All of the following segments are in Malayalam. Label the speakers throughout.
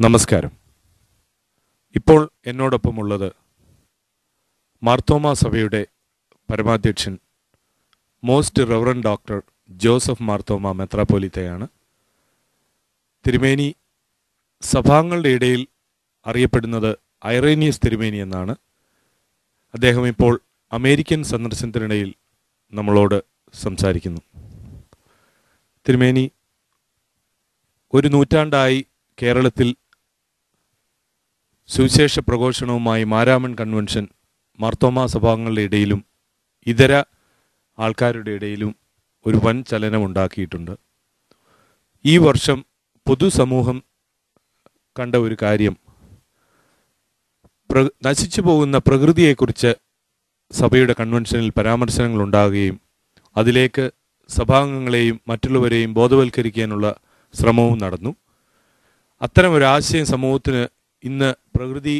Speaker 1: നമസ്കാരം. ഇപ്പോൾ എന്നോടൊപ്പമുള്ളത് മാർത്തോമാ സഭയുടെ പരമാധ്യക്ഷൻ most reverend doctor Joseph Marthoma മെത്രാപ്പോലീത്തയാണ്. തിരുമേനി സഭാംഗങ്ങളുടെ ഇടയിൽ അറിയപ്പെടുന്നത് ഐറേനിയസ് തിരുമേനി എന്നാണ്. അദ്ദേഹം ഇപ്പോൾ അമേരിക്കൻ സന്ദർശനത്തിനിടയിൽ നമ്മളോട് സംസാരിക്കുന്നു. തിരുമേനി, ഒരു നൂറ്റാണ്ടായി കേരളത്തിൽ സുവിശേഷ പ്രഘോഷണവുമായി മാരാമൺ കൺവെൻഷൻ മാർത്തോമാ സഭാംഗങ്ങളുടെ ഇടയിലും ഇതര ആൾക്കാരുടെ ഇടയിലും ഒരു വൻ ചലനമുണ്ടാക്കിയിട്ടുണ്ട്. ഈ വർഷം പൊതുസമൂഹം കണ്ട ഒരു കാര്യം, നശിച്ചു പോകുന്ന പ്രകൃതിയെക്കുറിച്ച് സഭയുടെ കൺവെൻഷനിൽ പരാമർശനങ്ങൾ ഉണ്ടാകുകയും അതിലേക്ക് സഭാംഗങ്ങളെയും മറ്റുള്ളവരെയും ബോധവൽക്കരിക്കാനുള്ള ശ്രമവും നടന്നു. അത്തരമൊരാശയം സമൂഹത്തിന് ഇന്ന് പ്രകൃതി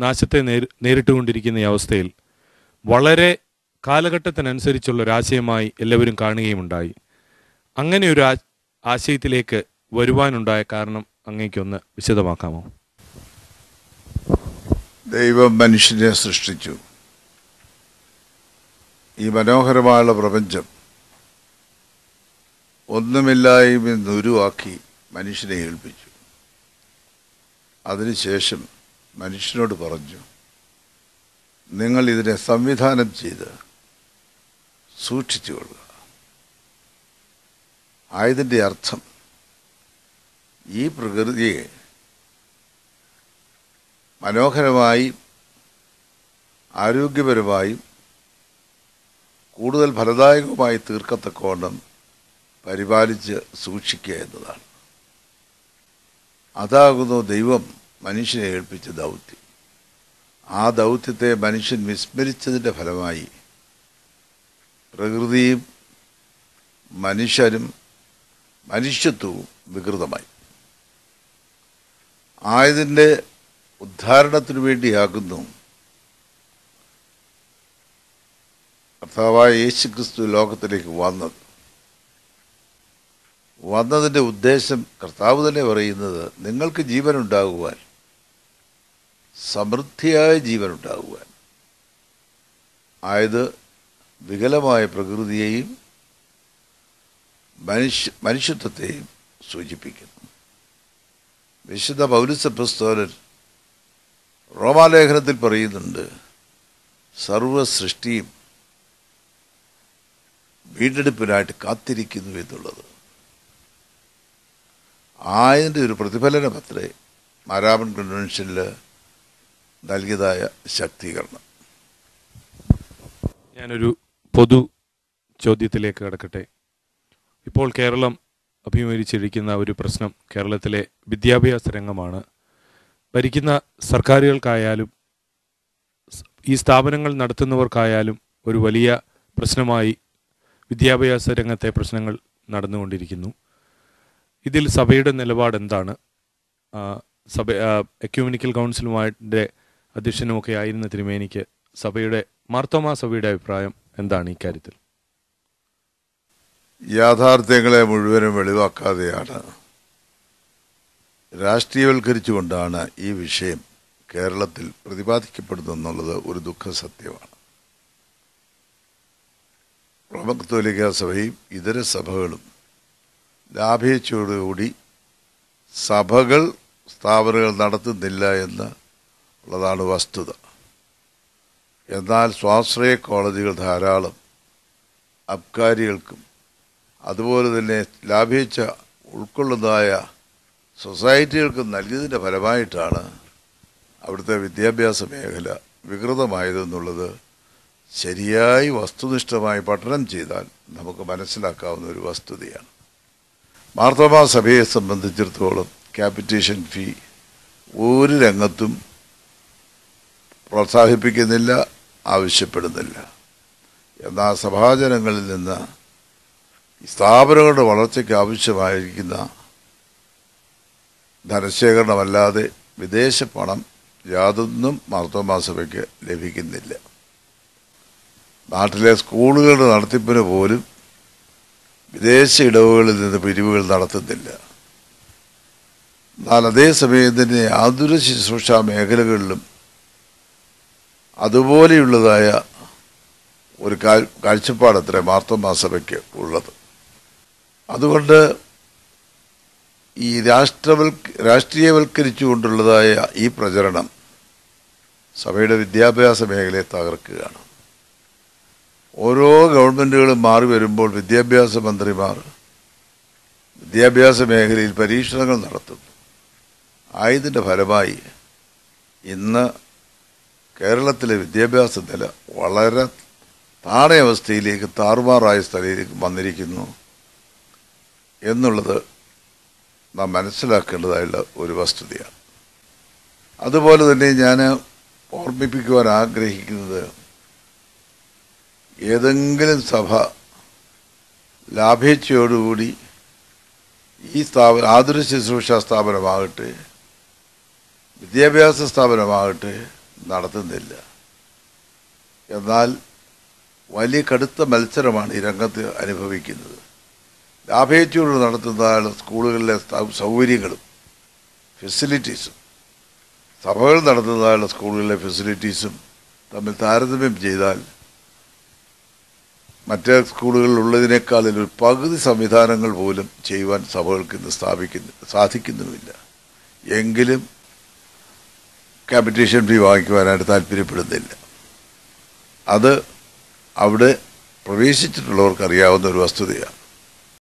Speaker 1: നാശത്തെ നേരിട്ടുകൊണ്ടിരിക്കുന്ന ഈ അവസ്ഥയിൽ വളരെ കാലഘട്ടത്തിനനുസരിച്ചുള്ളൊരാശയമായി എല്ലാവരും കാണുകയുമുണ്ടായി. അങ്ങനെ ഒരു ആശയത്തിലേക്ക് വരുവാനുണ്ടായ കാരണം അങ്ങേക്കൊന്ന് വിശദമാക്കാമോ?
Speaker 2: ദൈവം മനുഷ്യനെ സൃഷ്ടിച്ചു. ഈ മനോഹരമായ പ്രപഞ്ചം ഒന്നുമില്ലായ്മ ഉരുവാക്കി മനുഷ്യനെ ഏൽപ്പിച്ചു. അതിനുശേഷം മനുഷ്യനോട് പറഞ്ഞു, നിങ്ങൾ ഇതിനെ സംവിധാനം ചെയ്ത് സൂക്ഷിച്ചു കൊള്ളുക. ആയതിൻ്റെ അർത്ഥം, ഈ പ്രകൃതിയെ മനോഹരമായും ആരോഗ്യപരമായും കൂടുതൽ ഫലദായകമായി തീർക്കത്തക്കവണ്ണം പരിപാലിച്ച് സൂക്ഷിക്കുക എന്നതാണ്. അതാകുന്നു ദൈവം മനുഷ്യനെ ഏൽപ്പിച്ച ദൗത്യം. ആ ദൗത്യത്തെ മനുഷ്യൻ വിസ്മരിച്ചതിൻ്റെ ഫലമായി പ്രകൃതിയും മനുഷ്യരും മനുഷ്യത്വവും വികൃതമായി. ആയതിൻ്റെ ഉദ്ധാരണത്തിനു വേണ്ടിയാകുന്നു കർത്താവായ യേശുക്രിസ്തു ലോകത്തിലേക്ക് വന്നതിൻ്റെ ഉദ്ദേശം കർത്താവ് തന്നെ പറയുന്നത്, നിങ്ങൾക്ക് ജീവനുണ്ടാകുവാൻ, സമൃദ്ധിയായ ജീവനുണ്ടാകുവാൻ. ആയത് വികലമായ പ്രകൃതിയെയും മനുഷ്യത്വത്തെയും സൂചിപ്പിക്കുന്നു. വിശുദ്ധ പൗലോസ് അപ്പോസ്തലൻ റോമാലേഖനത്തിൽ പറയുന്നുണ്ട്, സർവ്വ സൃഷ്ടിയും വീണ്ടെടുപ്പിനായിട്ട് കാത്തിരിക്കുന്നു എന്നുള്ളത്. ആയതിൻ്റെ ഒരു പ്രതിഫലനം അത്രേ മാരാമൺ കൺവെൻഷനിൽ നൽകിയതായ ശാക്തീകരണം.
Speaker 1: ഞാനൊരു പൊതു ചോദ്യത്തിലേക്ക് കടക്കട്ടെ. ഇപ്പോൾ കേരളം അഭിമുഖീകരിച്ചിരിക്കുന്ന ഒരു പ്രശ്നം കേരളത്തിലെ വിദ്യാഭ്യാസ രംഗമാണ്. ഭരിക്കുന്ന സർക്കാരുകൾക്കായാലും ഈ സ്ഥാപനങ്ങൾ നടത്തുന്നവർക്കായാലും ഒരു വലിയ പ്രശ്നമായി വിദ്യാഭ്യാസ രംഗത്തെ പ്രശ്നങ്ങൾ നടന്നുകൊണ്ടിരിക്കുന്നു. ഇതിൽ സഭയുടെ നിലപാട് എന്താണ്? എക്യൂമെനിക്കൽ കൗൺസിലുമായിട്ട് അധ്യക്ഷനുമൊക്കെ ആയിരുന്ന തിരുമേനിക്ക് മാർത്തോമാ സഭയുടെ അഭിപ്രായം എന്താണ് ഈ കാര്യത്തിൽ?
Speaker 2: യാഥാർത്ഥ്യങ്ങളെ മുഴുവനും വെളിവാക്കാതെയാണ്, രാഷ്ട്രീയവൽക്കരിച്ചുകൊണ്ടാണ് ഈ വിഷയം കേരളത്തിൽ പ്രതിപാദിക്കപ്പെടുന്നെന്നുള്ളത് ഒരു ദുഃഖസത്യമാണ്. റോമൻ കത്തോലിക്കാ സഭയും ഇതര സഭകളും ലാഭേച്ഛയോടുകൂടി സ്ഥാപനങ്ങൾ നടത്തുന്നില്ല എന്നുള്ളതാണ് വസ്തുത. എന്നാൽ സ്വാശ്രയ കോളേജുകൾ ധാരാളം അബ്കാരികൾക്കും അതുപോലെ തന്നെ ലാഭേച്ഛ ഉൾക്കൊള്ളുന്നതായ സൊസൈറ്റികൾക്കും നൽകിയതിൻ്റെ ഫലമായിട്ടാണ് അവിടുത്തെ വിദ്യാഭ്യാസ മേഖല വികൃതമായതെന്നുള്ളത് ശരിയായി വസ്തുനിഷ്ഠമായി പഠനം ചെയ്താൽ നമുക്ക് മനസ്സിലാക്കാവുന്ന ഒരു വസ്തുതയാണ്. മാർത്തോമാ സഭയെ സംബന്ധിച്ചിടത്തോളം ക്യാപിറ്റേഷൻ ഫീ ഒരു രംഗത്തും പ്രോത്സാഹിപ്പിക്കുന്നില്ല, ആവശ്യപ്പെടുന്നില്ല. എന്നാൽ സഭാജനങ്ങളിൽ നിന്ന് സ്ഥാപനങ്ങളുടെ വളർച്ചയ്ക്ക് ആവശ്യമായിരിക്കുന്ന ധനശേഖരണമല്ലാതെ വിദേശ പണം യാതൊന്നും മാർത്തോമാ സഭയ്ക്ക് ലഭിക്കുന്നില്ല. നാട്ടിലെ സ്കൂളുകളുടെ നടത്തിപ്പിന് പോലും വിദേശ ഇടവുകളിൽ നിന്ന് പിരിവുകൾ നടത്തുന്നില്ല. എന്നാൽ അതേസമയം തന്നെ ആതുര ശുശ്രൂഷ മേഖലകളിലും അതുപോലെയുള്ളതായ ഒരു കാഴ്ചപ്പാടത്രേ മാർത്തോമാ സഭയ്ക്ക് ഉള്ളത്. അതുകൊണ്ട് ഈ രാഷ്ട്രീയവൽക്കരിച്ചുകൊണ്ടുള്ളതായ ഈ പ്രചരണം സഭയുടെ വിദ്യാഭ്യാസ മേഖലയെ തകർക്കുകയാണ്. ഓരോ ഗവൺമെൻറ്റുകളും മാറി വരുമ്പോൾ വിദ്യാഭ്യാസ മന്ത്രിമാർ വിദ്യാഭ്യാസ മേഖലയിൽ പരീക്ഷണങ്ങൾ നടത്തുന്നു. ആയതിൻ്റെ ഫലമായി ഇന്ന് കേരളത്തിലെ വിദ്യാഭ്യാസ നില വളരെ താണ അവസ്ഥയിലേക്ക് താറുമാറായ സ്ഥലയിലേക്ക് വന്നിരിക്കുന്നു എന്നുള്ളത് നാം മനസ്സിലാക്കേണ്ടതായുള്ള ഒരു വസ്തുതയാണ്. അതുപോലെ തന്നെ ഞാൻ ഓർമ്മിപ്പിക്കുവാൻ ആഗ്രഹിക്കുന്നത്, ഏതെങ്കിലും സഭ ലാഭേച്ഛയോടുകൂടി ഈ ആതുര ശുശ്രൂഷ സ്ഥാപനമാകട്ടെ വിദ്യാഭ്യാസ സ്ഥാപനമാകട്ടെ നടത്തുന്നില്ല. എന്നാൽ വലിയ കടുത്ത മത്സരമാണ് ഈ രംഗത്ത് അനുഭവിക്കുന്നത്. ലാഭേച്ഛയോട് നടത്തുന്ന സ്കൂളുകളിലെ സൗകര്യങ്ങളും ഫെസിലിറ്റീസും സഭകൾ നടത്തുന്നതായുള്ള സ്കൂളുകളിലെ ഫെസിലിറ്റീസും തമ്മിൽ താരതമ്യം ചെയ്താൽ മറ്റേ സ്കൂളുകളിലുള്ളതിനേക്കാൾ ഒരു പകുതി സംവിധാനങ്ങൾ പോലും ചെയ്യുവാൻ സഭകൾക്ക് ഇന്ന് സാധിക്കുന്നുമില്ല. എങ്കിലും ക്യാപിറ്റേഷൻ ഫീ വാങ്ങിക്കുവാനായിട്ട് താല്പര്യപ്പെടുന്നില്ല. അത് അവിടെ പ്രവേശിച്ചിട്ടുള്ളവർക്ക് അറിയാവുന്ന ഒരു വസ്തുതയാണ്.